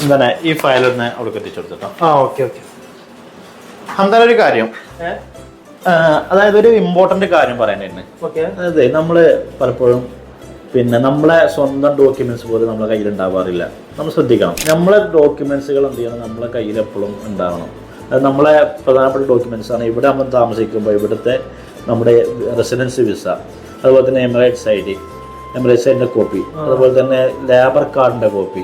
എന്താണ് ഈ ഫയൽ ഒന്ന് അവിടെ എത്തിച്ചു കൊടുത്തിട്ടോ. Okay okay. എന്തായാലും ഒരു കാര്യം, അതായത് ഒരു ഇമ്പോർട്ടന്റ് കാര്യം പറയാനായിരുന്നു. അതായത് നമ്മള് പലപ്പോഴും പിന്നെ നമ്മളെ സ്വന്തം ഡോക്യുമെന്റ്സ് പോലും നമ്മളെ കയ്യിൽ ഉണ്ടാവാറില്ല. നമ്മൾ ശ്രദ്ധിക്കണം, നമ്മളെ ഡോക്യുമെന്റ്സുകൾ എന്ത് ചെയ്യണം, നമ്മളെ കയ്യിൽ എപ്പോഴും ഉണ്ടാവണം. അത് നമ്മളെ പ്രധാനപ്പെട്ട ഡോക്യുമെന്റ്സ് ആണ്. ഇവിടെ നമ്മൾ താമസിക്കുമ്പോൾ ഇവിടുത്തെ നമ്മുടെ റെസിഡൻസി വിസ, അതുപോലെ തന്നെ എമിറേറ്റ്സ് ID, എമിറേറ്റ്സ് ഐഡിൻ്റെ കോപ്പി, അതുപോലെ തന്നെ ലേബർ കാർഡിൻ്റെ കോപ്പി,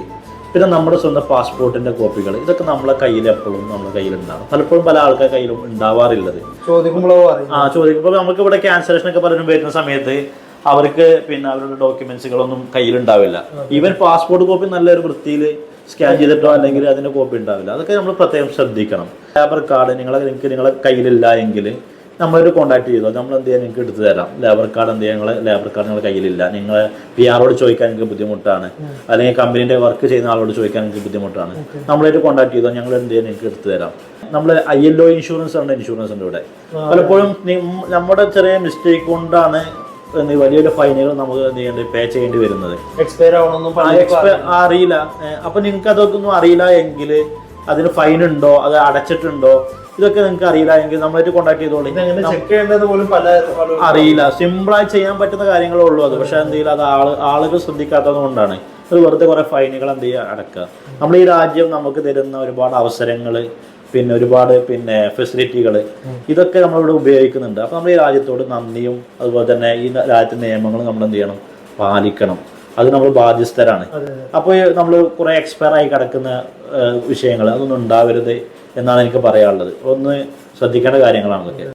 പിന്നെ നമ്മുടെ സ്വന്തം പാസ്പോർട്ടിൻ്റെ കോപ്പികൾ, ഇതൊക്കെ നമ്മളെ കയ്യിൽ എപ്പോഴും നമ്മുടെ കയ്യിലുണ്ടാകും. പലപ്പോഴും പല ആൾക്കാരുടെ കയ്യിലും ഉണ്ടാവാറില്ലത്. ചോദിക്കുമ്പോൾ നമുക്ക് ഇവിടെ ക്യാൻസലേഷൻ ഒക്കെ പലരും വരുന്ന സമയത്ത് അവർക്ക് പിന്നെ അവരുടെ ഡോക്യുമെന്റ്സുകളൊന്നും കയ്യിലുണ്ടാവില്ല. ഈവൻ പാസ്പോർട്ട് കോപ്പി നല്ലൊരു വൃത്തിയിൽ സ്കാൻ ചെയ്തിട്ടോ അല്ലെങ്കിൽ അതിൻ്റെ കോപ്പി ഉണ്ടാവില്ല. അതൊക്കെ നമ്മൾ പ്രത്യേകം ശ്രദ്ധിക്കണം. ലേബർ കാർഡ് നിങ്ങളെ കയ്യിലില്ല എങ്കിൽ നമ്മളൊരു കോൺടാക്ട് ചെയ്തോ, നമ്മൾ എന്ത് ചെയ്യാൻ നിങ്ങൾക്ക് എടുത്തു തരാം. ലേബർ കാർഡ് എന്ത് ചെയ്യാൻ ലേബർ കാർഡ് നിങ്ങളുടെ കയ്യിലില്ല, നിങ്ങൾ PR ചോദിക്കാൻ നിങ്ങൾക്ക് ബുദ്ധിമുട്ടാണ്, അല്ലെങ്കിൽ കമ്പനീൻ്റെ വർക്ക് ചെയ്യുന്ന ആളോട് ചോദിക്കാൻ നിങ്ങൾക്ക് ബുദ്ധിമുട്ടാണ്, നമ്മളായിട്ട് കോൺടാക്ട് ചെയ്തോ, ഞങ്ങൾ എന്ത് ചെയ്യാൻ നിങ്ങൾക്ക് എടുത്തു തരാം. നമ്മൾ ILO ഇൻഷുറൻസ് ഉണ്ട് ഇവിടെ. പലപ്പോഴും നമ്മുടെ ചെറിയ മിസ്റ്റേക്ക് കൊണ്ടാണ് വലിയൊരു ഫൈനുകൾ നമുക്ക് എന്ത് ചെയ്യേണ്ടത്, പേ ചെയ്യേണ്ടി വരുന്നത്. അറിയില്ല. അപ്പൊ നിങ്ങൾക്ക് അതൊക്കെ ഒന്നും അറിയില്ല എങ്കിൽ അതിന് ഫൈൻ ഉണ്ടോ, അത് അടച്ചിട്ടുണ്ടോ, ഇതൊക്കെ നിങ്ങൾക്ക് അറിയില്ല എങ്കിൽ നമ്മളായിട്ട് കോൺടാക്ട് ചെയ്തോളൂ. അറിയില്ല, സിമ്പിളായി ചെയ്യാൻ പറ്റുന്ന കാര്യങ്ങളേ ഉള്ളൂ അത്. പക്ഷെ എന്ത് ചെയ്യില്ല, അത് ആളുകൾ ശ്രദ്ധിക്കാത്തത് കൊണ്ടാണ് അത് വെറുതെ കുറെ ഫൈനുകൾ എന്ത് ചെയ്യുക, അടക്കുക. നമ്മൾ ഈ രാജ്യം നമുക്ക് തരുന്ന ഒരുപാട് അവസരങ്ങൾ, പിന്നെ ഒരുപാട് ഫെസിലിറ്റികൾ, ഇതൊക്കെ നമ്മളിവിടെ ഉപയോഗിക്കുന്നുണ്ട്. അപ്പോൾ നമ്മൾ ഈ രാജ്യത്തോട് നന്ദിയും അതുപോലെ തന്നെ ഈ രാജ്യത്തെ നിയമങ്ങളും നമ്മൾ എന്ത് ചെയ്യണം, പാലിക്കണം. അത് നമ്മൾ ബാധ്യസ്ഥരാണ്. അപ്പോൾ നമ്മൾ കുറെ എക്സ്പയർ ആയി കിടക്കുന്ന വിഷയങ്ങൾ അതൊന്നും ഉണ്ടാവരുത് എന്നാണ് എനിക്ക് പറയാനുള്ളത്. ഒന്ന് ശ്രദ്ധിക്കേണ്ട കാര്യങ്ങളാണ് ഇതൊക്കെ.